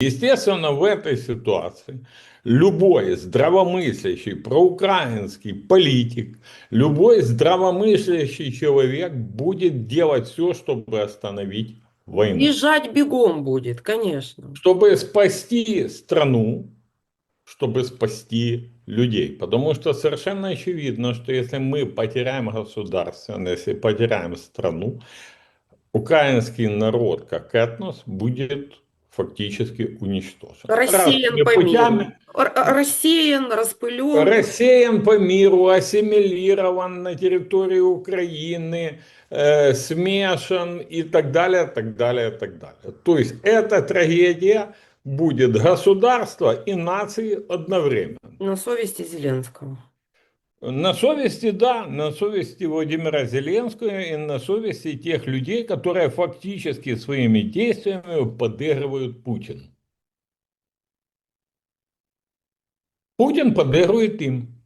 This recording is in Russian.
Естественно, в этой ситуации любой здравомыслящий проукраинский политик, любой здравомыслящий человек будет делать все, чтобы остановить войну. Бежать бегом будет, конечно. Чтобы спасти страну, чтобы спасти людей. Потому что совершенно очевидно, что если мы потеряем государственность, если потеряем страну, украинский народ как этнос будет фактически уничтожен. Рассеян Разными по миру. путями. Рассеян, распылен. Рассеян по миру, ассимилирован на территории Украины, смешан и так далее, так далее, так далее. То есть эта трагедия будет государства и нации одновременно. На совести Зеленского. На совести, да, на совести Владимира Зеленского и на совести тех людей, которые фактически своими действиями подыгрывают Путину. Путин подыгрывает им.